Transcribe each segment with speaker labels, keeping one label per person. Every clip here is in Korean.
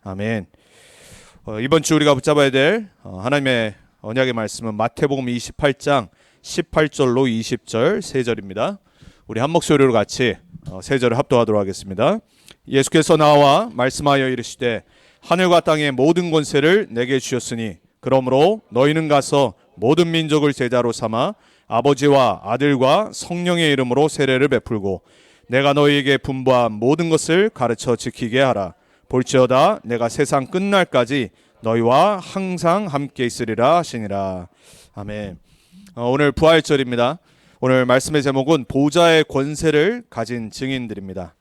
Speaker 1: 아멘. 이번 주 우리가 붙잡아야 될 하나님의 언약의 말씀은 마태복음 28장 18절로 20절 세 절입니다. 우리 한 목소리로 같이 세 절을 합독하도록 하겠습니다. 예수께서 나와 말씀하여 이르시되 하늘과 땅의 모든 권세를 내게 주셨으니 그러므로 너희는 가서 모든 민족을 제자로 삼아 아버지와 아들과 성령의 이름으로 세례를 베풀고 내가 너희에게 분부한 모든 것을 가르쳐 지키게 하라. 볼지어다 내가 세상 끝날까지 너희와 항상 함께 있으리라 하시니라. 아멘. 오늘 부활절입니다. 오늘 말씀의 제목은 보좌의 권세를 가진 증인들입니다.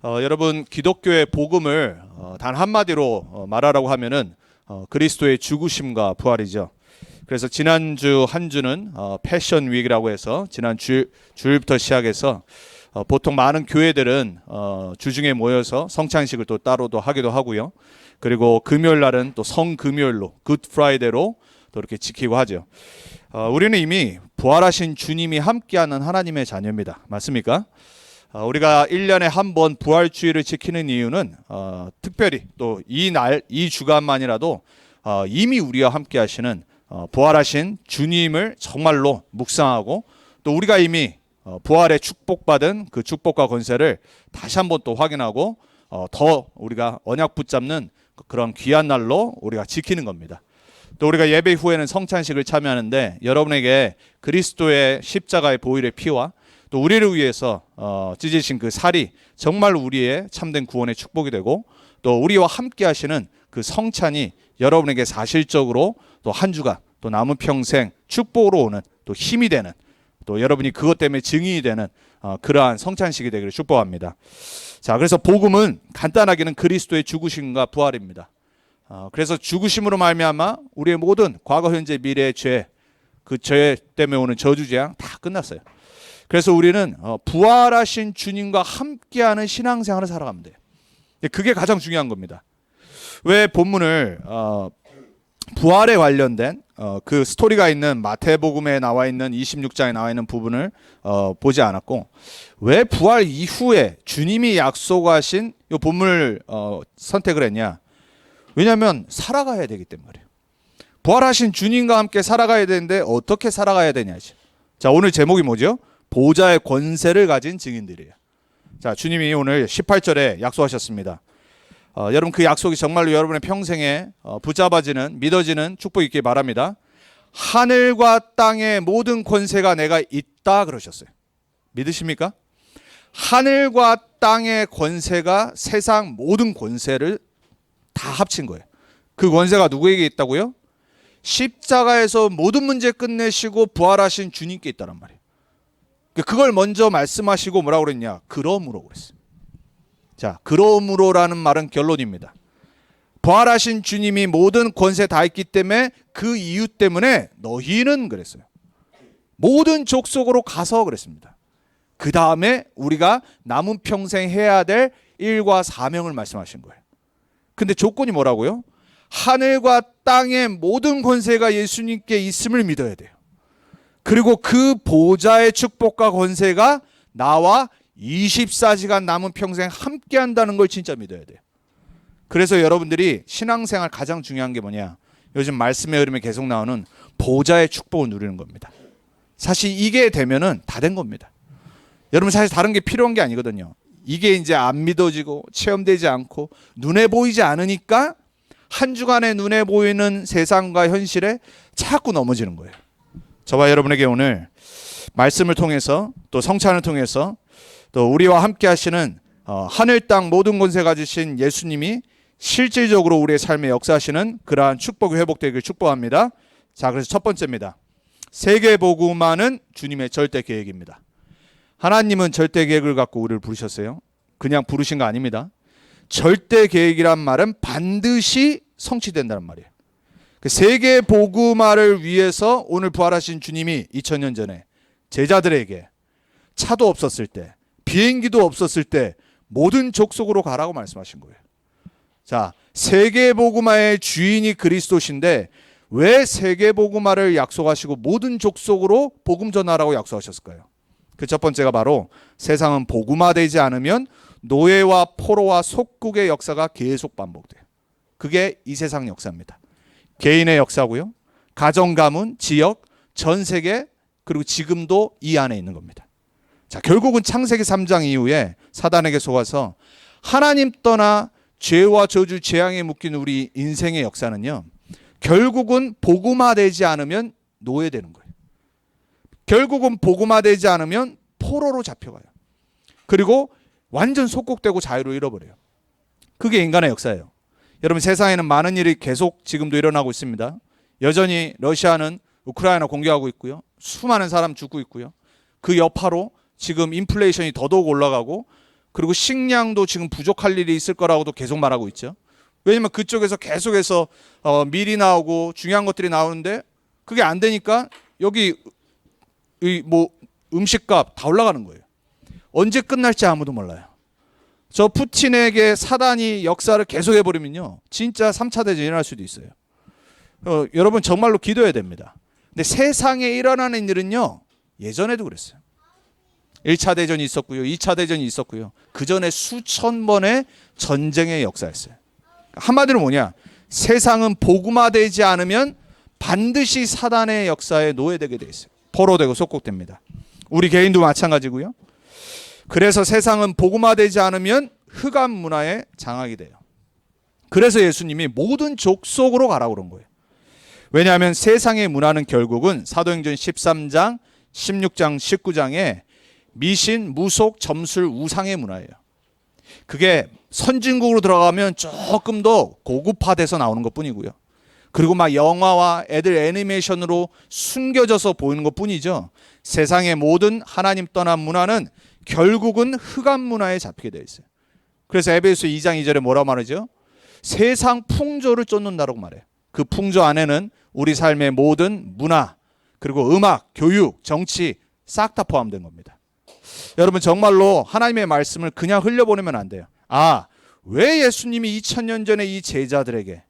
Speaker 1: 여러분, 기독교의 복음을 단 한마디로 말하라고 하면은 그리스도의 죽으심과 부활이죠. 그래서 지난주 한 주는 패션 위기라고 해서 지난 주일부터 시작해서 보통 많은 교회들은 주중에 모여서 성찬식을 또 따로도 하기도 하고요. 그리고 금요일 날은 또 성금요일로 굿 프라이데이로 또 이렇게 지키고 하죠. 우리는 이미 부활하신 주님이 함께하는 하나님의 자녀입니다. 맞습니까? 우리가 1년에 한 번 부활주일을 지키는 이유는 특별히 또 이 주간만이라도 이미 우리와 함께 하시는 부활하신 주님을 정말로 묵상하고 또 우리가 이미 부활의 축복받은 그 축복과 권세를 다시 한번 또 확인하고 더 우리가 언약 붙잡는 그런 귀한 날로 우리가 지키는 겁니다. 또 우리가 예배 후에는 성찬식을 참여하는데 여러분에게 그리스도의 십자가의 보혈의 피와 또 우리를 위해서 찢으신 그 살이 정말 우리의 참된 구원의 축복이 되고 또 우리와 함께 하시는 그 성찬이 여러분에게 사실적으로 또 한 주간 또 남은 평생 축복으로 오는 또 힘이 되는 또 여러분이 그것 때문에 증인이 되는 그러한 성찬식이 되기를 축복합니다. 자, 그래서 복음은 간단하게는 그리스도의 죽으심과 부활입니다. 그래서 죽으심으로 말미암아 우리의 모든 과거, 현재, 미래의 죄, 그 죄 때문에 오는 저주재앙 다 끝났어요. 그래서 우리는 부활하신 주님과 함께하는 신앙생활을 살아가면 돼요. 그게 가장 중요한 겁니다. 왜 본문을 부활에 관련된 그 스토리가 있는 마태복음에 나와 있는 26장에 나와 있는 부분을 보지 않았고 왜 부활 이후에 주님이 약속하신 이 본문을 선택을 했냐? 왜냐하면 살아가야 되기 때문이에요. 부활하신 주님과 함께 살아가야 되는데 어떻게 살아가야 되냐지. 자, 오늘 제목이 뭐죠? 보좌의 권세를 가진 증인들이에요. 자, 주님이 오늘 18절에 약속하셨습니다. 여러분, 그 약속이 정말로 여러분의 평생에 붙잡아지는, 믿어지는 축복이 있길 바랍니다. 하늘과 땅의 모든 권세가 내가 있다 그러셨어요. 믿으십니까? 하늘과 땅의 권세가 세상 모든 권세를 다 합친 거예요. 그 권세가 누구에게 있다고요? 십자가에서 모든 문제 끝내시고 부활하신 주님께 있다란 말이에요. 그걸 먼저 말씀하시고 뭐라고 그랬냐? 그러므로 그랬어요. 자, 그러므로라는 말은 결론입니다. 부활하신 주님이 모든 권세 다 있기 때문에 그 이유 때문에 너희는 그랬어요. 모든 족속으로 가서 그랬습니다. 그 다음에 우리가 남은 평생 해야 될 일과 사명을 말씀하신 거예요. 근데 조건이 뭐라고요? 하늘과 땅의 모든 권세가 예수님께 있음을 믿어야 돼요. 그리고 그 보좌의 축복과 권세가 나와 24시간 남은 평생 함께 한다는 걸 진짜 믿어야 돼요. 그래서 여러분들이 신앙생활 가장 중요한 게 뭐냐? 요즘 말씀의 흐름에 계속 나오는 보좌의 축복을 누리는 겁니다. 사실 이게 되면은 다 된 겁니다. 여러분, 사실 다른 게 필요한 게 아니거든요. 이게 이제 안 믿어지고 체험되지 않고 눈에 보이지 않으니까 한 주간의 눈에 보이는 세상과 현실에 자꾸 넘어지는 거예요. 저와 여러분에게 오늘 말씀을 통해서 또 성찬을 통해서 또 우리와 함께 하시는 하늘 땅 모든 권세 가지신 예수님이 실질적으로 우리의 삶에 역사하시는 그러한 축복이 회복되길 축복합니다. 자, 그래서 첫 번째입니다. 세계복음화는 주님의 절대 계획입니다. 하나님은 절대 계획을 갖고 우리를 부르셨어요. 그냥 부르신 거 아닙니다. 절대 계획이란 말은 반드시 성취된다는 말이에요. 그 세계복음화를 위해서 오늘 부활하신 주님이 2000년 전에 제자들에게 차도 없었을 때, 비행기도 없었을 때 모든 족속으로 가라고 말씀하신 거예요. 자, 세계복음화의 주인이 그리스도신데 왜 세계복음화를 약속하시고 모든 족속으로 복음 전하라고 약속하셨을까요? 그 첫 번째가 바로 세상은 복음화되지 않으면 노예와 포로와 속국의 역사가 계속 반복돼요. 그게 이 세상 역사입니다. 개인의 역사고요. 가정, 가문, 지역, 전 세계, 그리고 지금도 이 안에 있는 겁니다. 자, 결국은 창세기 3장 이후에 사단에게 속아서 하나님 떠나 죄와 저주, 재앙에 묶인 우리 인생의 역사는요, 결국은 복음화되지 않으면 노예되는 거예요. 결국은 복음화되지 않으면 포로로 잡혀가요. 그리고 완전 속국되고 자유를 잃어버려요. 그게 인간의 역사예요. 여러분, 세상에는 많은 일이 계속 지금도 일어나고 있습니다. 여전히 러시아는 우크라이나 공격하고 있고요. 수많은 사람 죽고 있고요. 그 여파로 지금 인플레이션이 더더욱 올라가고, 그리고 식량도 지금 부족할 일이 있을 거라고도 계속 말하고 있죠. 왜냐면 그쪽에서 계속해서 밀이 나오고 중요한 것들이 나오는데 그게 안 되니까 여기 뭐 음식값 다 올라가는 거예요. 언제 끝날지 아무도 몰라요. 저 푸틴에게 사단이 역사를 계속해버리면요, 진짜 3차 대전이 일어날 수도 있어요. 여러분 정말로 기도해야 됩니다. 근데 세상에 일어나는 일은요, 예전에도 그랬어요. 1차 대전이 있었고요. 2차 대전이 있었고요. 그 전에 수천 번의 전쟁의 역사였어요. 한마디로 뭐냐? 세상은 복음화되지 않으면 반드시 사단의 역사에 노예되게 돼 있어요. 포로되고 속국됩니다. 우리 개인도 마찬가지고요. 그래서 세상은 복음화되지 않으면 흑암 문화에 장악이 돼요. 그래서 예수님이 모든 족속으로 가라고 그런 거예요. 왜냐하면 세상의 문화는 결국은 사도행전 13장, 16장, 19장에 미신, 무속, 점술, 우상의 문화예요. 그게 선진국으로 들어가면 조금 더 고급화돼서 나오는 것뿐이고요. 그리고 막 영화와 애들 애니메이션으로 숨겨져서 보이는 것뿐이죠. 세상의 모든 하나님 떠난 문화는 결국은 흑암 문화에 잡히게 되어 있어요. 그래서 에베소 2장 2절에 뭐라고 말하죠? 세상 풍조를 쫓는다라고 말해요. 그 풍조 안에는 우리 삶의 모든 문화, 그리고 음악, 교육, 정치 싹 다 포함된 겁니다. 여러분 정말로 하나님의 말씀을 그냥 흘려보내면 안 돼요. 왜 예수님이 2000년 전에 이 제자들에게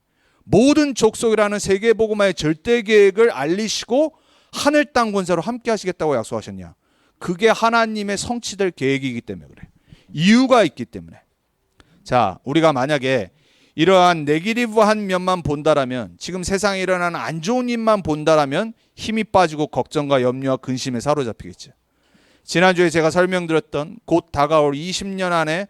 Speaker 1: 모든 족속이라는 세계복음화의 절대 계획을 알리시고 하늘 땅 권세로 함께 하시겠다고 약속하셨냐? 그게 하나님의 성취될 계획이기 때문에 그래. 이유가 있기 때문에. 자, 우리가 만약에 이러한 네기티브한 면만 본다라면, 지금 세상에 일어나는 안 좋은 일만 본다라면 힘이 빠지고 걱정과 염려와 근심에 사로잡히겠죠. 지난주에 제가 설명드렸던 곧 다가올 20년 안에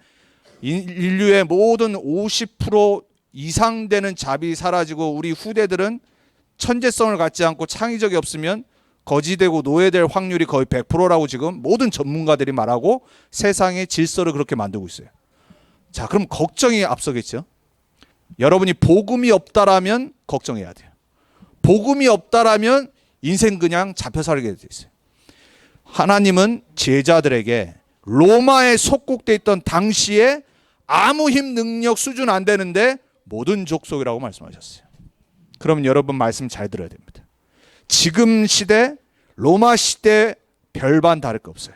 Speaker 1: 인류의 모든 50% 이상 되는 잡이 사라지고 우리 후대들은 천재성을 갖지 않고 창의적이 없으면 거지되고 노예될 확률이 거의 100%라고 지금 모든 전문가들이 말하고 세상의 질서를 그렇게 만들고 있어요. 자, 그럼 걱정이 앞서겠죠. 여러분이 복음이 없다라면 걱정해야 돼요. 복음이 없다라면 인생 그냥 잡혀 살게 돼 있어요. 하나님은 제자들에게 로마에 속국돼 있던 당시에 아무 힘 능력 수준 안 되는데 모든 족속이라고 말씀하셨어요. 그럼 여러분 말씀 잘 들어야 됩니다. 지금 시대, 로마 시대 별반 다를 거 없어요.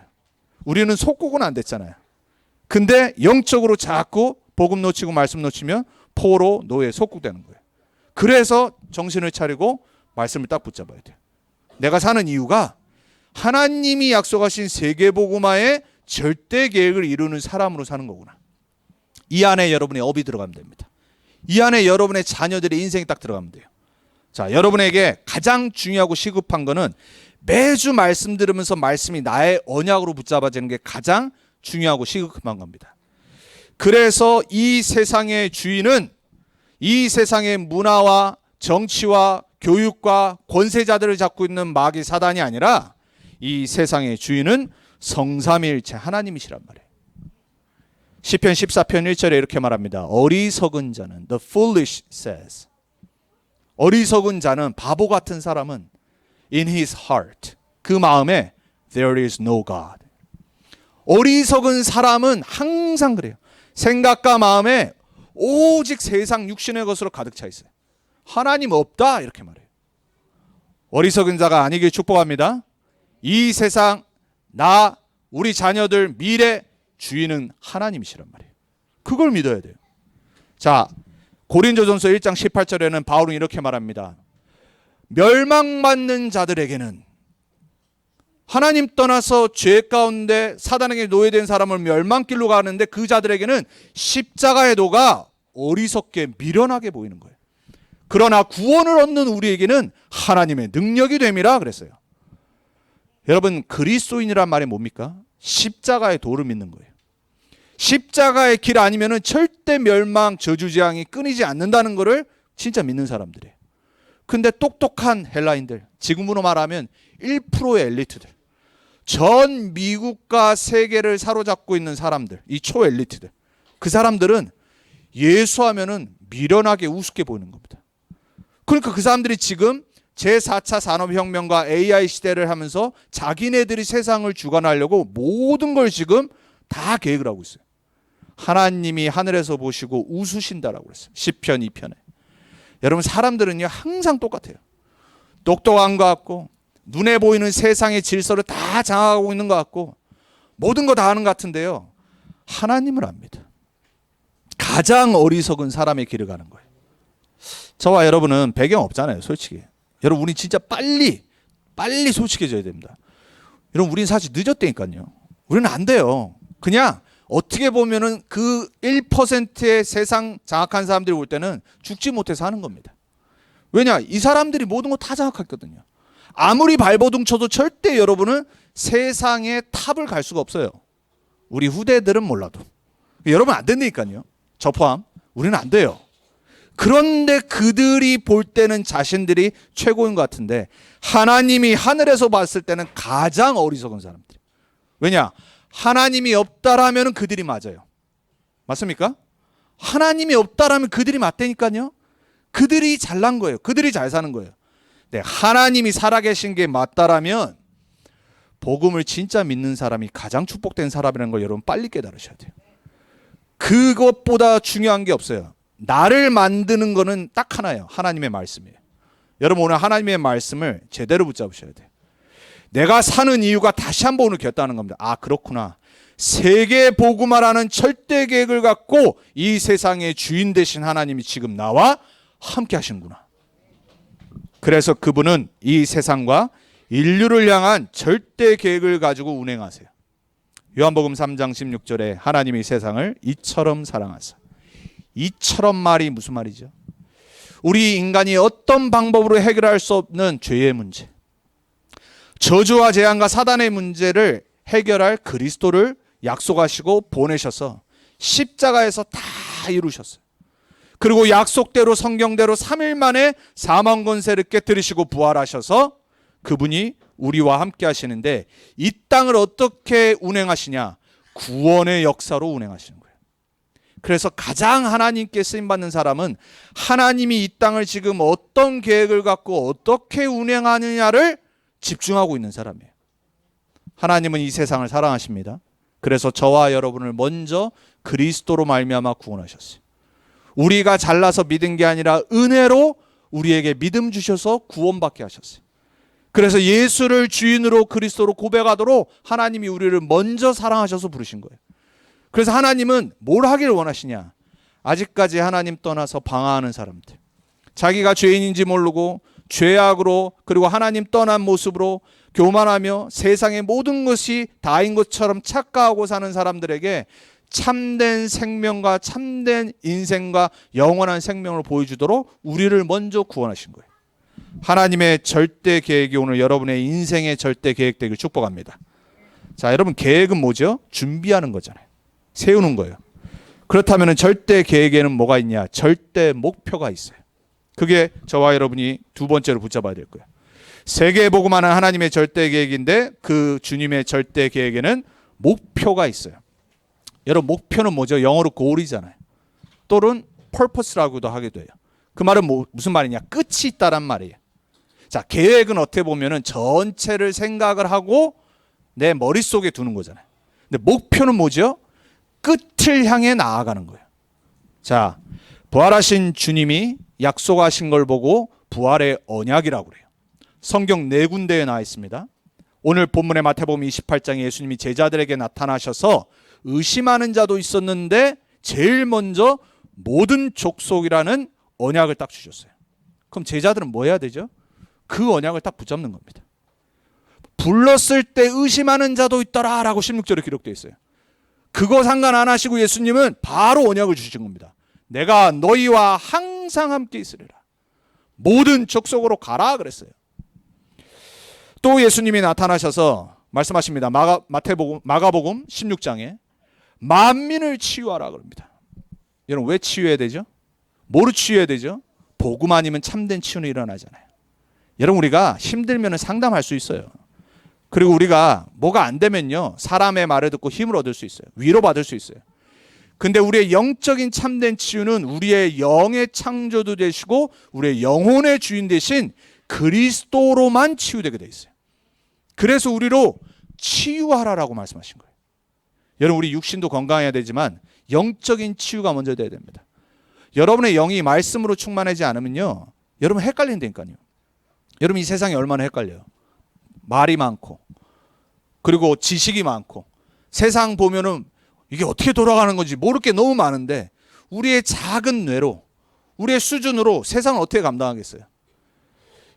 Speaker 1: 우리는 속국은 안 됐잖아요. 근데 영적으로 자꾸 복음 놓치고 말씀 놓치면 포로, 노예, 속국되는 거예요. 그래서 정신을 차리고 말씀을 딱 붙잡아야 돼요. 내가 사는 이유가 하나님이 약속하신 세계복음화의 절대 계획을 이루는 사람으로 사는 거구나. 이 안에 여러분의 업이 들어가면 됩니다. 이 안에 여러분의 자녀들의 인생이 딱 들어가면 돼요. 자, 여러분에게 가장 중요하고 시급한 거는 매주 말씀 들으면서 말씀이 나의 언약으로 붙잡아지는 게 가장 중요하고 시급한 겁니다. 그래서 이 세상의 주인은 이 세상의 문화와 정치와 교육과 권세자들을 잡고 있는 마귀 사단이 아니라 이 세상의 주인은 성삼위일체 하나님이시란 말이에요. 시편 14편 1절에 이렇게 말합니다. 어리석은 자는, the foolish says, 어리석은 자는, 바보 같은 사람은 in his heart, 그 마음에 there is no God. 어리석은 사람은 항상 그래요. 생각과 마음에 오직 세상 육신의 것으로 가득 차 있어요. 하나님 없다 이렇게 말해요. 어리석은 자가 아니길 축복합니다. 이 세상, 나, 우리 자녀들, 미래 주인은 하나님이시란 말이에요. 그걸 믿어야 돼요. 자, 고린도전서 1장 18절에는 바울은 이렇게 말합니다. 멸망받는 자들에게는, 하나님 떠나서 죄 가운데 사단에게 노예된 사람을 멸망길로 가는데 그 자들에게는 십자가의 도가 어리석게 미련하게 보이는 거예요. 그러나 구원을 얻는 우리에게는 하나님의 능력이 됨이라 그랬어요. 여러분, 그리스도인이란 말이 뭡니까? 십자가의 도를 믿는 거예요. 십자가의 길 아니면은 절대 멸망, 저주재앙이 끊이지 않는다는 것을 진짜 믿는 사람들이에요. 근데 똑똑한 헬라인들, 지금으로 말하면 1%의 엘리트들, 전 미국과 세계를 사로잡고 있는 사람들, 이 초엘리트들, 그 사람들은 예수하면은 미련하게 우습게 보이는 겁니다. 그러니까 그 사람들이 지금 제4차 산업혁명과 AI 시대를 하면서 자기네들이 세상을 주관하려고 모든 걸 지금 다 계획을 하고 있어요. 하나님이 하늘에서 보시고 웃으신다라고 그랬어요. 시편 2편에. 여러분, 사람들은요 항상 똑같아요. 똑똑한 것 같고 눈에 보이는 세상의 질서를 다 장악하고 있는 것 같고 모든 거 다 아는 것 같은데요, 하나님을 압니다. 가장 어리석은 사람의 길을 가는 거예요. 저와 여러분은 배경 없잖아요, 솔직히. 여러분, 우리 진짜 빨리 솔직해져야 됩니다. 여러분, 우린 사실 늦었다니까요. 우리는 안 돼요. 그냥 어떻게 보면은 그 1%의 세상 장악한 사람들이 볼 때는 죽지 못해서 하는 겁니다. 왜냐? 이 사람들이 모든 거 다 장악했거든요. 아무리 발버둥 쳐도 절대 여러분은 세상의 탑을 갈 수가 없어요. 우리 후대들은 몰라도. 여러분 안 된다니까요. 저 포함. 우리는 안 돼요. 그런데 그들이 볼 때는 자신들이 최고인 것 같은데 하나님이 하늘에서 봤을 때는 가장 어리석은 사람들. 왜냐? 하나님이 없다라면 그들이 맞아요. 맞습니까? 하나님이 없다라면 그들이 맞다니까요. 그들이 잘난 거예요. 그들이 잘 사는 거예요. 네, 하나님이 살아계신 게 맞다라면 복음을 진짜 믿는 사람이 가장 축복된 사람이라는 걸 여러분 빨리 깨달으셔야 돼요. 그것보다 중요한 게 없어요. 나를 만드는 거는 딱 하나예요. 하나님의 말씀이에요. 여러분, 오늘 하나님의 말씀을 제대로 붙잡으셔야 돼요. 내가 사는 이유가 다시 한번 오늘 겼다는 겁니다. 아, 그렇구나. 세계 복음화라는 절대 계획을 갖고 이 세상의 주인 되신 하나님이 지금 나와 함께 하시는구나. 그래서 그분은 이 세상과 인류를 향한 절대 계획을 가지고 운행하세요. 요한복음 3장 16절에 하나님이 세상을 이처럼 사랑하사. 이처럼 말이 무슨 말이죠? 우리 인간이 어떤 방법으로 해결할 수 없는 죄의 문제, 저주와 재앙과 사단의 문제를 해결할 그리스도를 약속하시고 보내셔서 십자가에서 다 이루셨어요. 그리고 약속대로 성경대로 3일 만에 사망 권세를 깨뜨리시고 부활하셔서 그분이 우리와 함께 하시는데 이 땅을 어떻게 운행하시냐? 구원의 역사로 운행하시는 거예요. 그래서 가장 하나님께 쓰임받는 사람은 하나님이 이 땅을 지금 어떤 계획을 갖고 어떻게 운행하느냐를 집중하고 있는 사람이에요. 하나님은 이 세상을 사랑하십니다. 그래서 저와 여러분을 먼저 그리스도로 말미암아 구원하셨어요. 우리가 잘나서 믿은 게 아니라 은혜로 우리에게 믿음 주셔서 구원받게 하셨어요. 그래서 예수를 주인으로 그리스도로 고백하도록 하나님이 우리를 먼저 사랑하셔서 부르신 거예요. 그래서 하나님은 뭘 하기를 원하시냐? 아직까지 하나님 떠나서 방황하는 사람들, 자기가 죄인인지 모르고 죄악으로 그리고 하나님 떠난 모습으로 교만하며 세상의 모든 것이 다인 것처럼 착각하고 사는 사람들에게 참된 생명과 참된 인생과 영원한 생명을 보여주도록 우리를 먼저 구원하신 거예요. 하나님의 절대 계획이 오늘 여러분의 인생의 절대 계획 되길 축복합니다. 자, 여러분, 계획은 뭐죠? 준비하는 거잖아요. 세우는 거예요. 그렇다면 절대 계획에는 뭐가 있냐? 절대 목표가 있어요. 그게 저와 여러분이 두 번째로 붙잡아야 될 거예요. 세계 복음화는 하나님의 절대 계획인데 그 주님의 절대 계획에는 목표가 있어요. 여러분, 목표는 뭐죠? 영어로 goal이잖아요. 또는 purpose라고도 하기도 해요. 그 말은 무슨 말이냐? 끝이 있다란 말이에요. 자, 계획은 어떻게 보면은 전체를 생각을 하고 내 머릿속에 두는 거잖아요. 근데 목표는 뭐죠? 끝을 향해 나아가는 거예요. 자, 부활하신 주님이 약속하신 걸 보고 부활의 언약이라고 그래요. 성경 네 군데에 나와 있습니다. 오늘 본문의 마태복음 28장에 예수님이 제자들에게 나타나셔서 의심하는 자도 있었는데 제일 먼저 모든 족속이라는 언약을 딱 주셨어요. 그럼 제자들은 뭐 해야 되죠? 그 언약을 딱 붙잡는 겁니다. 불렀을 때 의심하는 자도 있더라 라고 16절에 기록되어 있어요. 그거 상관 안 하시고 예수님은 바로 언약을 주신 겁니다. 내가 너희와 항상 함께 있으리라. 모든 족속으로 가라 그랬어요. 또 예수님이 나타나셔서 말씀하십니다. 마가복음 16장에 만민을 치유하라 그럽니다. 여러분, 왜 치유해야 되죠? 뭐로 치유해야 되죠? 복음 아니면 참된 치유는 일어나잖아요. 여러분, 우리가 힘들면 상담할 수 있어요. 그리고 우리가 뭐가 안 되면요, 사람의 말을 듣고 힘을 얻을 수 있어요. 위로받을 수 있어요. 근데 우리의 영적인 참된 치유는 우리의 영의 창조도 되시고 우리의 영혼의 주인 되신 그리스도로만 치유되게 돼 있어요. 그래서 우리로 치유하라라고 말씀하신 거예요. 여러분, 우리 육신도 건강해야 되지만 영적인 치유가 먼저 돼야 됩니다. 여러분의 영이 말씀으로 충만하지 않으면요, 여러분 헷갈린다니까요. 여러분, 이 세상이 얼마나 헷갈려요. 말이 많고 그리고 지식이 많고 세상 보면은 이게 어떻게 돌아가는 건지 모를 게 너무 많은데 우리의 작은 뇌로, 우리의 수준으로 세상을 어떻게 감당하겠어요?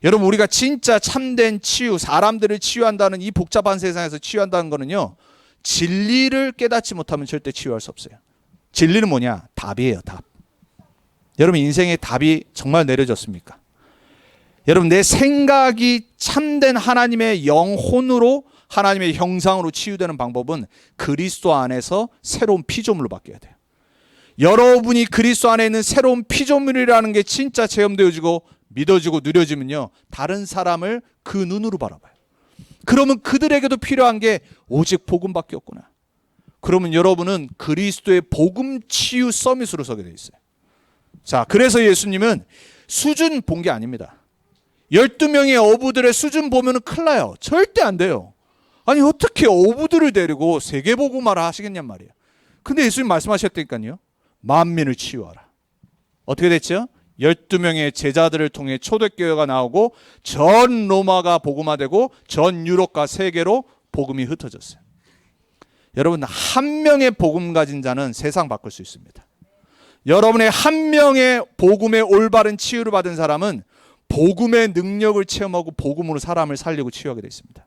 Speaker 1: 여러분, 우리가 진짜 참된 치유, 사람들을 치유한다는 이 복잡한 세상에서 치유한다는 거는요, 진리를 깨닫지 못하면 절대 치유할 수 없어요. 진리는 뭐냐? 답이에요, 답. 여러분, 인생의 답이 정말 내려졌습니까? 여러분, 내 생각이 참된 하나님의 영혼으로, 하나님의 형상으로 치유되는 방법은 그리스도 안에서 새로운 피조물로 바뀌어야 돼요. 여러분이 그리스도 안에 있는 새로운 피조물이라는 게 진짜 체험되어지고 믿어지고 누려지면요, 다른 사람을 그 눈으로 바라봐요. 그러면 그들에게도 필요한 게 오직 복음밖에 없구나. 그러면 여러분은 그리스도의 복음 치유 서밋으로 서게 돼 있어요. 자, 그래서 예수님은 수준 본 게 아닙니다. 12명의 어부들의 수준 보면 큰일 나요. 절대 안 돼요. 아니, 어떻게 어부들을 데리고 세계복음화를 하시겠냔 말이에요. 근데 예수님 말씀하셨다니까요. 만민을 치유하라. 어떻게 됐죠? 12명의 제자들을 통해 초대교회가 나오고 전 로마가 복음화되고 전 유럽과 세계로 복음이 흩어졌어요. 여러분, 한 명의 복음 가진 자는 세상 바꿀 수 있습니다. 여러분의 한 명의 복음의 올바른 치유를 받은 사람은 복음의 능력을 체험하고 복음으로 사람을 살리고 치유하게 되어 있습니다.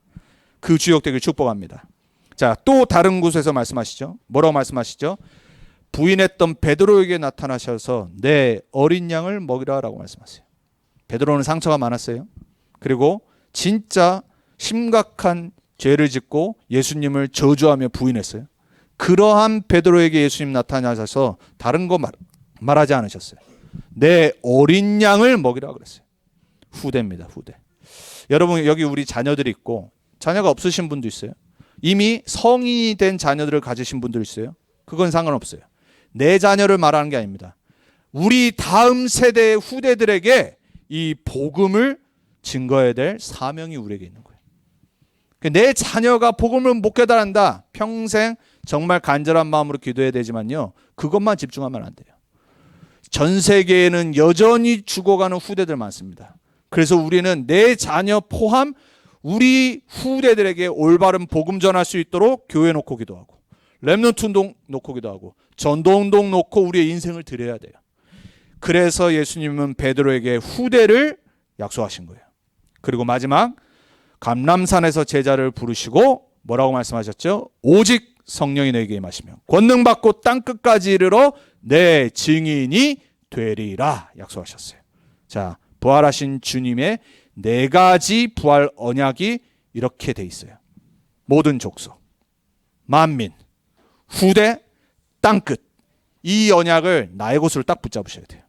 Speaker 1: 그 주역 되길 축복합니다. 자, 또 다른 곳에서 말씀하시죠. 뭐라고 말씀하시죠? 부인했던 베드로에게 나타나셔서 내 어린 양을 먹이라라고 말씀하세요. 베드로는 상처가 많았어요. 그리고 진짜 심각한 죄를 짓고 예수님을 저주하며 부인했어요. 그러한 베드로에게 예수님 나타나셔서 다른 거 말하지 않으셨어요. 내 어린 양을 먹이라 그랬어요. 후대입니다, 후대. 여러분, 여기 우리 자녀들이 있고 자녀가 없으신 분도 있어요. 이미 성인이 된 자녀들을 가지신 분도 있어요. 그건 상관없어요. 내 자녀를 말하는 게 아닙니다. 우리 다음 세대의 후대들에게 이 복음을 증거해야 될 사명이 우리에게 있는 거예요. 내 자녀가 복음을 못 깨달은다. 평생 정말 간절한 마음으로 기도해야 되지만요, 그것만 집중하면 안 돼요. 전 세계에는 여전히 죽어가는 후대들 많습니다. 그래서 우리는 내 자녀 포함 우리 후대들에게 올바른 복음 전할 수 있도록 교회 놓고 기도하고 렘넌트 운동 놓고 기도하고 전도 운동 놓고 우리의 인생을 드려야 돼요. 그래서 예수님은 베드로에게 후대를 약속하신 거예요. 그리고 마지막 감람산에서 제자를 부르시고 뭐라고 말씀하셨죠? 오직 성령이 너에게 임하시며 권능 받고 땅 끝까지 이르러 내 증인이 되리라 약속하셨어요. 자, 부활하신 주님의 네 가지 부활 언약이 이렇게 돼 있어요. 모든 족속, 만민, 후대, 땅끝. 이 언약을 나의 곳으로 딱 붙잡으셔야 돼요.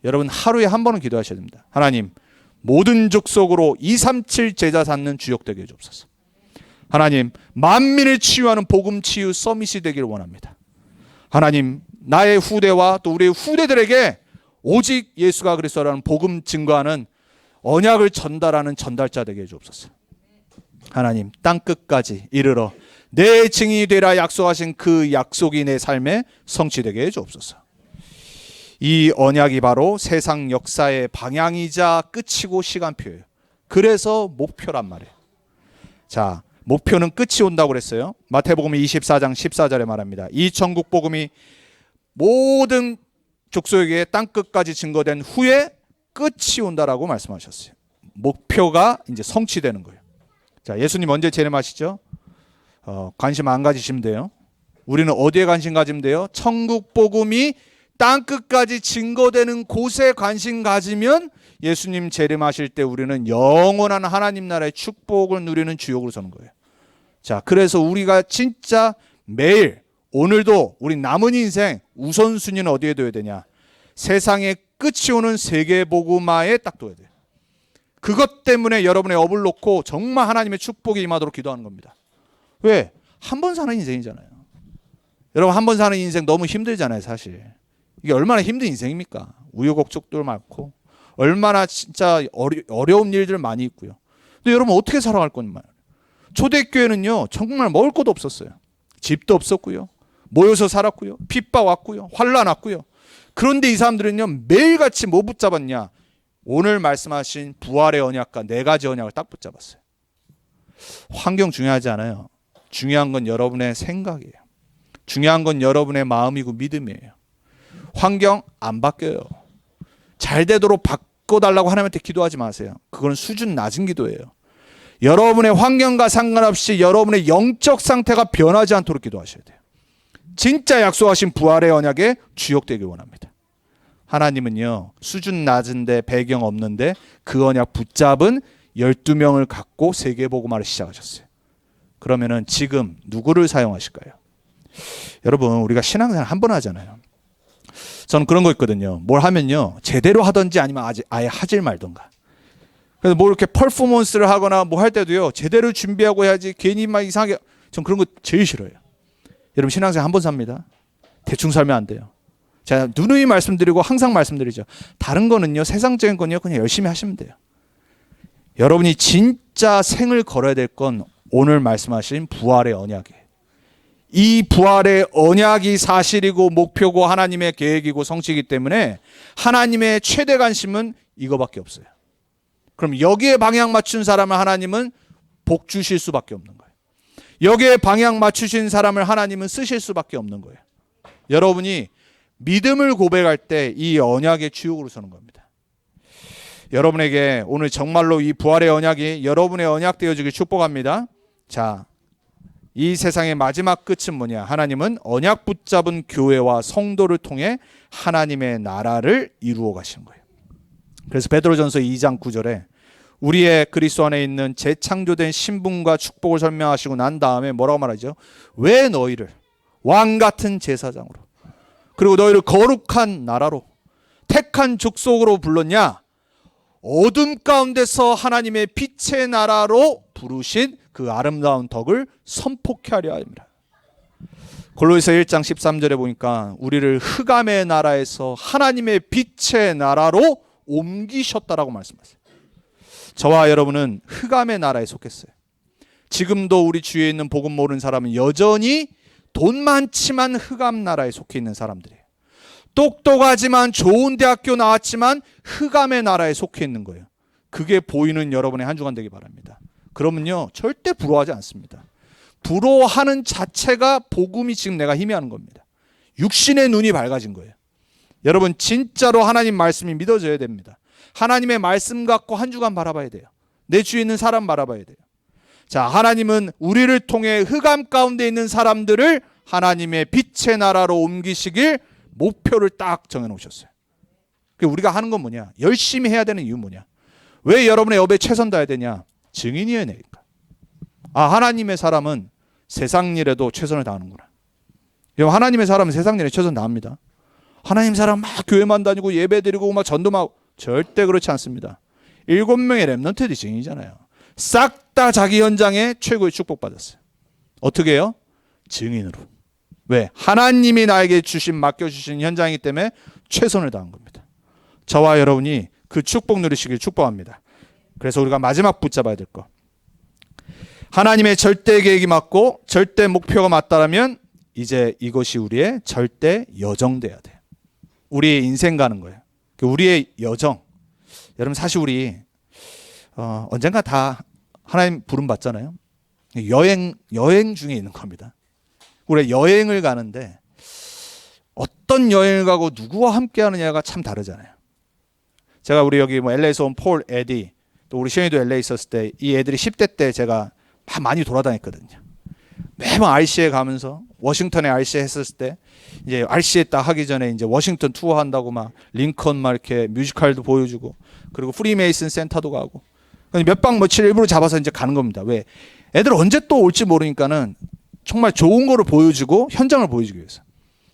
Speaker 1: 여러분, 하루에 한 번은 기도하셔야 됩니다. 하나님, 모든 족속으로 237 제자 삼는 주역 되게 해주옵소서. 하나님, 만민을 치유하는 복음 치유 서밋이 되기를 원합니다. 하나님, 나의 후대와 또 우리의 후대들에게 오직 예수가 그리스도라는 복음 증거하는 언약을 전달하는 전달자 되게 해주옵소서. 하나님, 땅끝까지 이르러 내 증인이 되라 약속하신 그 약속이 내 삶에 성취되게 해주옵소서. 이 언약이 바로 세상 역사의 방향이자 끝이고 시간표예요. 그래서 목표란 말이에요. 자, 목표는 끝이 온다고 그랬어요. 마태복음 24장 14절에 말합니다. 이 천국 복음이 모든 족속에게 땅끝까지 증거된 후에 끝이 온다라고 말씀하셨어요. 목표가 이제 성취되는 거예요. 자, 예수님 언제 재림하시죠? 관심 안 가지시면 돼요. 우리는 어디에 관심 가지면 돼요? 천국 복음이 땅끝까지 증거되는 곳에 관심 가지면 예수님 재림하실 때 우리는 영원한 하나님 나라의 축복을 누리는 주역으로 서는 거예요. 자, 그래서 우리가 진짜 매일 오늘도 우리 남은 인생 우선순위는 어디에 둬야 되냐? 세상의 끝이 오는 세계복음화에 딱 둬야 돼요. 그것 때문에 여러분의 업을 놓고 정말 하나님의 축복이 임하도록 기도하는 겁니다. 왜? 한 번 사는 인생이잖아요. 여러분, 한 번 사는 인생 너무 힘들잖아요, 사실. 이게 얼마나 힘든 인생입니까? 우여곡절도 많고 얼마나 진짜 어려운 일들 많이 있고요. 근데 여러분 어떻게 살아갈 건가요? 초대교회는요 정말 먹을 것도 없었어요. 집도 없었고요. 모여서 살았고요. 핍박 왔고요. 환난 왔고요. 그런데 이 사람들은요 매일같이 뭐 붙잡았냐? 오늘 말씀하신 부활의 언약과 네 가지 언약을 딱 붙잡았어요. 환경 중요하지 않아요. 중요한 건 여러분의 생각이에요. 중요한 건 여러분의 마음이고 믿음이에요. 환경 안 바뀌어요. 잘 되도록 바꿔달라고 하나님한테 기도하지 마세요. 그건 수준 낮은 기도예요. 여러분의 환경과 상관없이 여러분의 영적 상태가 변하지 않도록 기도하셔야 돼요. 진짜 약속하신 부활의 언약에 주역되길 원합니다. 하나님은요 수준 낮은데 배경 없는데 그 언약 붙잡은 12명을 갖고 세계복음화를 시작하셨어요. 그러면은 지금 누구를 사용하실까요? 여러분 우리가 신앙생활 한 번 하잖아요. 저는 그런 거 있거든요. 뭘 하면요 제대로 하든지 아니면 아예 하질 말던가. 그래서 뭐 이렇게 퍼포먼스를 하거나 뭐 할 때도요 제대로 준비하고 해야지 괜히 막 이상하게. 전 그런 거 제일 싫어요. 여러분 신앙생활 한 번 삽니다. 대충 살면 안 돼요. 제가 누누이 말씀드리고 항상 말씀드리죠. 다른 거는요 세상적인 건요 그냥 열심히 하시면 돼요. 여러분이 진짜 생을 걸어야 될 건 오늘 말씀하신 부활의 언약이에요. 이 부활의 언약이 사실이고 목표고 하나님의 계획이고 성취이기 때문에 하나님의 최대 관심은 이거밖에 없어요. 그럼 여기에 방향 맞춘 사람을 하나님은 복 주실 수밖에 없는 거예요. 여기에 방향 맞추신 사람을 하나님은 쓰실 수밖에 없는 거예요. 여러분이 믿음을 고백할 때 이 언약의 주역으로 서는 겁니다. 여러분에게 오늘 정말로 이 부활의 언약이 여러분의 언약 되어지길 축복합니다. 자, 이 세상의 마지막 끝은 뭐냐? 하나님은 언약 붙잡은 교회와 성도를 통해 하나님의 나라를 이루어 가시는 거예요. 그래서 베드로전서 2장 9절에 우리의 그리스도 안에 있는 재창조된 신분과 축복을 설명하시고 난 다음에 뭐라고 말하죠? 왜 너희를 왕 같은 제사장으로 그리고 너희를 거룩한 나라로 택한 족속으로 불렀냐? 어둠 가운데서 하나님의 빛의 나라로 부르신 그 아름다운 덕을 선포케 하려 합니다. 골로새서 1장 13절에 보니까 우리를 흑암의 나라에서 하나님의 빛의 나라로 옮기셨다라고 말씀하세요. 저와 여러분은 흑암의 나라에 속했어요. 지금도 우리 주위에 있는 복음 모르는 사람은 여전히 돈 많지만 흑암 나라에 속해 있는 사람들이에요. 똑똑하지만 좋은 대학교 나왔지만 흑암의 나라에 속해 있는 거예요. 그게 보이는 여러분의 한 주간 되기 바랍니다. 그러면요 절대 부러워하지 않습니다. 부러워하는 자체가 복음이 지금 내가 희미하는 겁니다. 육신의 눈이 밝아진 거예요. 여러분 진짜로 하나님 말씀이 믿어져야 됩니다. 하나님의 말씀 갖고 한 주간 바라봐야 돼요. 내 주위에 있는 사람 바라봐야 돼요. 자, 하나님은 우리를 통해 흑암 가운데 있는 사람들을 하나님의 빛의 나라로 옮기시길 목표를 딱 정해놓으셨어요. 우리가 하는 건 뭐냐? 열심히 해야 되는 이유 뭐냐? 왜 여러분의 업에 최선 다해야 되냐? 증인이어야 되니까. 아, 하나님의 사람은 세상 일에도 최선을 다하는구나. 하나님의 사람은 세상 일에 최선 다합니다. 하나님 사람 막 교회만 다니고 예배 드리고 막 전도하고 절대 그렇지 않습니다. 7명의 렘넌트들이 증인이잖아요. 싹 다 자기 현장에 최고의 축복받았어요. 어떻게 해요? 증인으로. 왜? 하나님이 나에게 맡겨주신 현장이기 때문에 최선을 다한 겁니다. 저와 여러분이 그 축복 누리시길 축복합니다. 그래서 우리가 마지막 붙잡아야 될 거. 하나님의 절대 계획이 맞고 절대 목표가 맞다라면 이제 이것이 우리의 절대 여정돼야 돼요. 우리의 인생 가는 거예요. 우리의 여정. 여러분 사실 우리 언젠가 다 하나님 부름 받잖아요. 여행 중에 있는 겁니다. 우리 여행을 가는데 어떤 여행을 가고 누구와 함께 하느냐가 참 다르잖아요. 제가 우리 여기 뭐 LA에서 온 폴, 에디 또 우리 시현이도 LA 있었을 때 이 애들이 10대 때 제가 많이 돌아다녔거든요. 매번 RCA 가면서 워싱턴에 RCA 했었을 때 이제 RCA 딱 하기 전에 이제 워싱턴 투어 한다고 막 링컨 막 이렇게 뮤지컬도 보여주고 그리고 프리메이슨 센터도 가고 몇 박 며칠 일부러 잡아서 이제 가는 겁니다. 왜? 애들 언제 또 올지 모르니까는 정말 좋은 거를 보여주고 현장을 보여주기 위해서.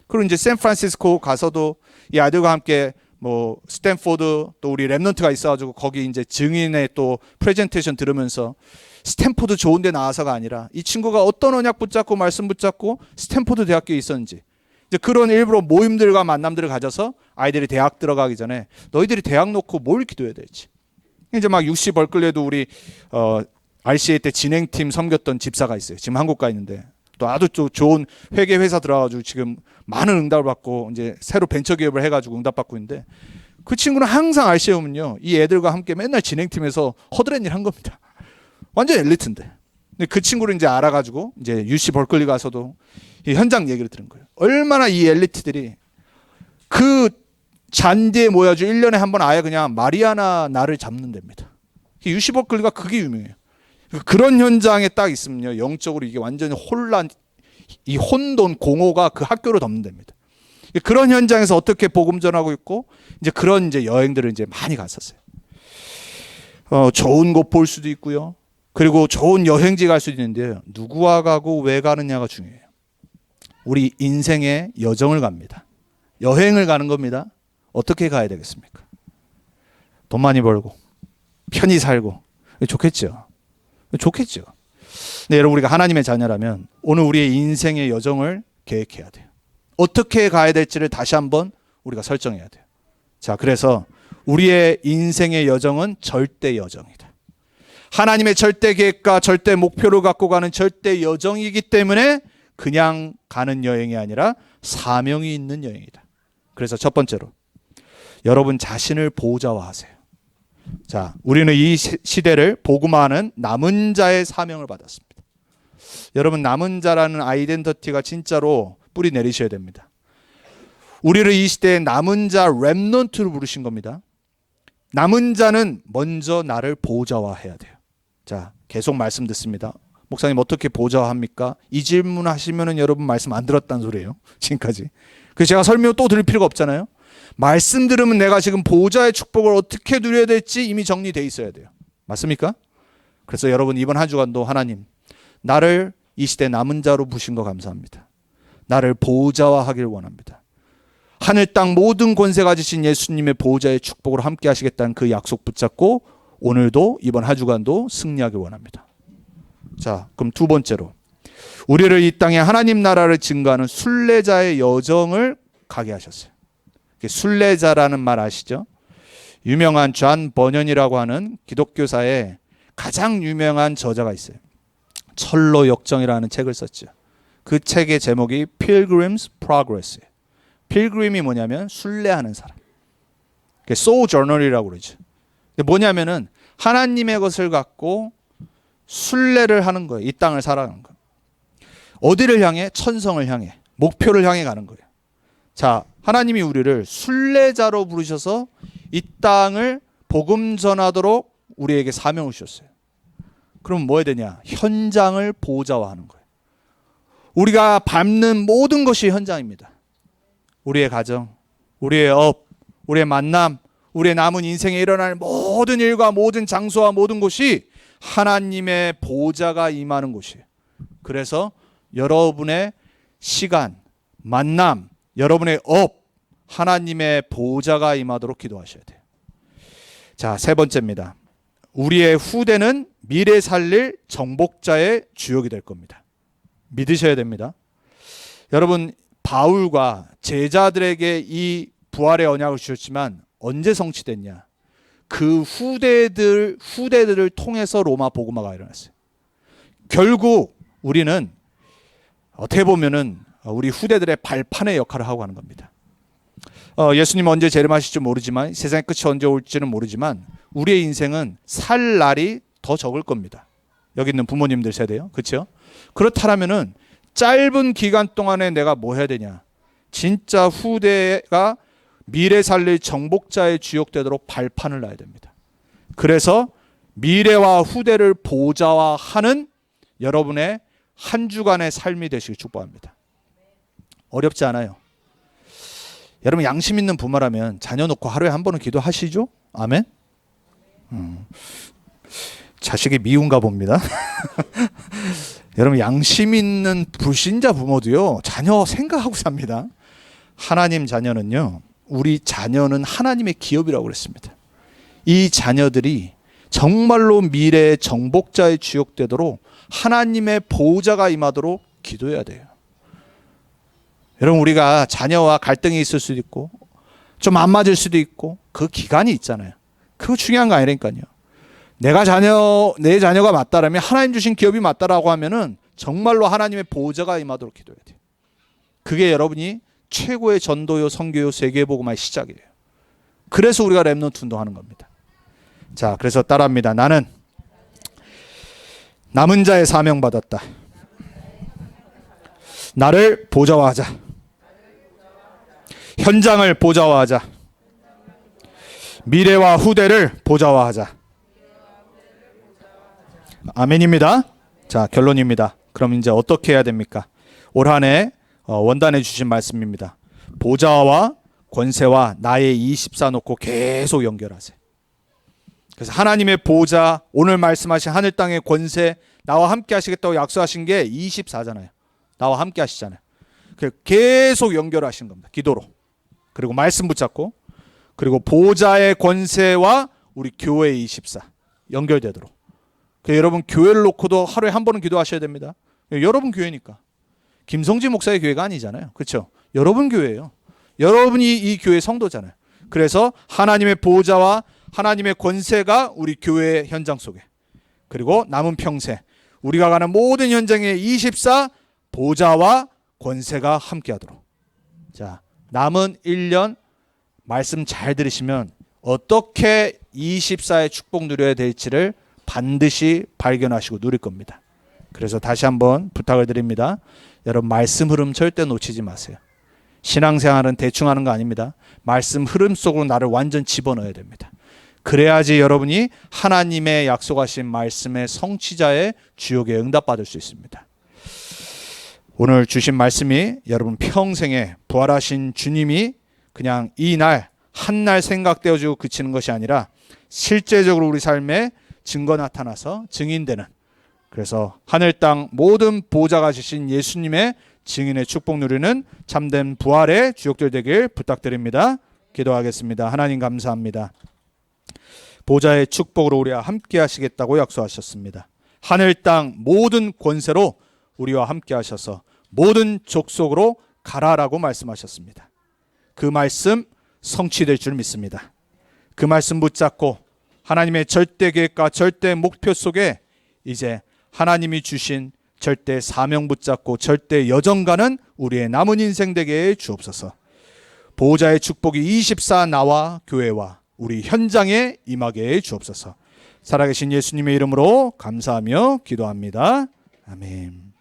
Speaker 1: 그리고 이제 샌프란시스코 가서도 이 아들과 함께 뭐 스탠포드 또 우리 랩넌트가 있어가지고 거기 이제 증인의 또 프레젠테이션 들으면서 스탠포드 좋은 데 나와서가 아니라 이 친구가 어떤 언약 붙잡고 말씀 붙잡고 스탠포드 대학교에 있었는지 이제 그런 일부러 모임들과 만남들을 가져서 아이들이 대학 들어가기 전에 너희들이 대학 놓고 뭘 기도해야 될지 이제 막 UC 벌클리에도 우리 RCA 때 진행팀 섬겼던 집사가 있어요. 지금 한국 가 있는데 또 아주 좋은 회계 회사 들어가지고 지금 많은 응답을 받고 이제 새로 벤처 기업을 해가지고 응답받고 있는데 그 친구는 항상 RCA 오면요 이 애들과 함께 맨날 진행팀에서 허드렛 일 한 겁니다. 완전 엘리트인데. 근데 그 친구를 이제 알아가지고 이제 UC 벌클리 가서도 이 현장 얘기를 들은 거예요. 얼마나 이 엘리트들이 그 잔디에 모여가지고 1년에 한 번 아예 그냥 마리아나 날을 잡는 데입니다. UC 벌클리가 그게 유명해요. 그런 현장에 딱 있으면요 영적으로 이게 완전히 혼란, 이 혼돈 공허가 그 학교로 덮는 데입니다. 그런 현장에서 어떻게 복음 전하고 있고 이제 그런 이제 여행들을 이제 많이 갔었어요. 좋은 곳 볼 수도 있고요. 그리고 좋은 여행지 갈 수도 있는데요. 누구와 가고 왜 가느냐가 중요해요. 우리 인생의 여정을 갑니다. 여행을 가는 겁니다. 어떻게 가야 되겠습니까? 돈 많이 벌고 편히 살고 좋겠죠. 좋겠죠. 네, 여러분 우리가 하나님의 자녀라면 오늘 우리의 인생의 여정을 계획해야 돼요. 어떻게 가야 될지를 다시 한번 우리가 설정해야 돼요. 자, 그래서 우리의 인생의 여정은 절대 여정이다. 하나님의 절대 계획과 절대 목표를 갖고 가는 절대 여정이기 때문에 그냥 가는 여행이 아니라 사명이 있는 여행이다. 그래서 첫 번째로 여러분 자신을 보호자화하세요. 자, 우리는 이 시대를 복음화하는 남은 자의 사명을 받았습니다. 여러분 남은 자라는 아이덴티티가 진짜로 뿌리 내리셔야 됩니다. 우리를 이 시대에 남은 자 렘넌트로 부르신 겁니다. 남은 자는 먼저 나를 보호자화해야 돼요. 자, 계속 말씀 듣습니다. 목사님 어떻게 보호자화합니까? 이 질문 하시면은 여러분 말씀 안 들었다는 소리예요. 지금까지. 그래서 제가 설명 또 드릴 필요가 없잖아요. 말씀 들으면 내가 지금 보호자의 축복을 어떻게 누려야 될지 이미 정리되어 있어야 돼요. 맞습니까? 그래서 여러분 이번 한 주간도 하나님 나를 이 시대 남은 자로 부신 거 감사합니다. 나를 보호자화하길 원합니다. 하늘 땅 모든 권세 가지신 예수님의 보호자의 축복으로 함께 하시겠다는 그 약속 붙잡고 오늘도 이번 한 주간도 승리하길 원합니다. 자, 그럼 두 번째로 우리를 이 땅에 하나님 나라를 증거하는 순례자의 여정을 가게 하셨어요. 순례자라는 말 아시죠? 유명한 존 버년이라고 하는 기독교사의 가장 유명한 저자가 있어요. 철로 역정이라는 책을 썼죠. 그 책의 제목이 Pilgrim's Progress예요. 필그림이 뭐냐면 순례하는 사람. 소저널이라고 그러죠. 뭐냐면은 하나님의 것을 갖고 순례를 하는 거예요. 이 땅을 살아가는 거예요. 어디를 향해? 천성을 향해. 목표를 향해 가는 거예요. 자, 하나님이 우리를 순례자로 부르셔서 이 땅을 복음 전하도록 우리에게 사명을 주셨어요. 그럼 뭐 해야 되냐? 현장을 보호자화하는 거예요. 우리가 밟는 모든 것이 현장입니다. 우리의 가정, 우리의 업, 우리의 만남, 우리의 남은 인생에 일어날 모든 일과 모든 장소와 모든 곳이 하나님의 보호자가 임하는 곳이에요. 그래서 여러분의 시간, 만남, 여러분의 업, 하나님의 보호자가 임하도록 기도하셔야 돼요. 자, 세 번째입니다. 우리의 후대는 미래 살릴 정복자의 주역이 될 겁니다. 믿으셔야 됩니다. 여러분, 바울과 제자들에게 이 부활의 언약을 주셨지만 언제 성취됐냐? 그 후대들을 통해서 로마 복음화가 일어났어요. 결국 우리는 어떻게 보면은 우리 후대들의 발판의 역할을 하고 가는 겁니다. 예수님 언제 재림하실지 모르지만 세상의 끝이 언제 올지는 모르지만 우리의 인생은 살 날이 더 적을 겁니다. 여기 있는 부모님들 세대요. 그렇죠? 그렇다면은 짧은 기간 동안에 내가 뭐 해야 되냐? 진짜 후대가 미래 살릴 정복자의 주역되도록 발판을 놔야 됩니다. 그래서 미래와 후대를 보좌화하는 여러분의 한 주간의 삶이 되시길 축복합니다. 어렵지 않아요. 여러분 양심 있는 부모라면 자녀 놓고 하루에 한 번은 기도하시죠? 아멘. 자식이 미운가 봅니다. 여러분 양심 있는 불신자 부모도요 자녀 생각하고 삽니다. 하나님 자녀는요, 우리 자녀는 하나님의 기업이라고 그랬습니다. 이 자녀들이 정말로 미래의 정복자의 주역되도록 하나님의 보호자가 임하도록 기도해야 돼요. 여러분 우리가 자녀와 갈등이 있을 수도 있고 좀 안 맞을 수도 있고 그 기간이 있잖아요. 그거 중요한 거 아니라니까요. 내 자녀가 맞다라면 하나님 주신 기업이 맞다라고 하면은 정말로 하나님의 보호자가 임하도록 기도해야 돼요. 그게 여러분이 최고의 전도요, 선교요, 세계복음화의 시작이에요. 그래서 우리가 렘넌트 운동하는 겁니다. 자, 그래서 따라합니다. 나는 남은 자의 사명 받았다. 나를 보좌화하자. 현장을 보좌화하자. 미래와 후대를 보좌화하자. 아멘입니다. 자, 결론입니다. 그럼 이제 어떻게 해야 됩니까? 올 한 해 원단해 주신 말씀입니다. 보좌와 권세와 나의 24 놓고 계속 연결하세요. 그래서 하나님의 보좌, 오늘 말씀하신 하늘 땅의 권세, 나와 함께 하시겠다고 약속하신 게 24잖아요. 나와 함께 하시잖아요. 계속 연결하신 겁니다. 기도로. 그리고 말씀 붙잡고, 그리고 보좌의 권세와 우리 교회의 24 연결되도록. 여러분 교회를 놓고도 하루에 한 번은 기도하셔야 됩니다. 여러분 교회니까. 김성지 목사의 교회가 아니잖아요. 그렇죠? 여러분 교회예요. 여러분이 이 교회 성도잖아요. 그래서 하나님의 보호자와 하나님의 권세가 우리 교회의 현장 속에, 그리고 남은 평생 우리가 가는 모든 현장에 24 보호자와 권세가 함께하도록. 자, 남은 1년 말씀 잘 들으시면 어떻게 24의 축복 누려야 될지를 반드시 발견하시고 누릴 겁니다. 그래서 다시 한번 부탁을 드립니다. 여러분 말씀 흐름 절대 놓치지 마세요. 신앙생활은 대충 하는 거 아닙니다. 말씀 흐름 속으로 나를 완전 집어넣어야 됩니다. 그래야지 여러분이 하나님의 약속하신 말씀의 성취자의 주역에 응답받을 수 있습니다. 오늘 주신 말씀이 여러분 평생에 부활하신 주님이 그냥 이 날 한 날 생각되어지고 그치는 것이 아니라 실제적으로 우리 삶에 증거 나타나서 증인되는, 그래서 하늘 땅 모든 보호자가 주신 예수님의 증인의 축복 누리는 참된 부활의 주역들 되길 부탁드립니다. 기도하겠습니다. 하나님 감사합니다. 보좌의 축복으로 우리와 함께 하시겠다고 약속하셨습니다. 하늘 땅 모든 권세로 우리와 함께 하셔서 모든 족속으로 가라라고 말씀하셨습니다. 그 말씀 성취될 줄 믿습니다. 그 말씀 붙잡고 하나님의 절대 계획과 절대 목표 속에 이제 하나님이 주신 절대 사명 붙잡고 절대 여정 가는 우리의 남은 인생 되게 주옵소서. 보호자의 축복이 24 나와 교회와 우리 현장에 임하게 주옵소서. 살아계신 예수님의 이름으로 감사하며 기도합니다. 아멘.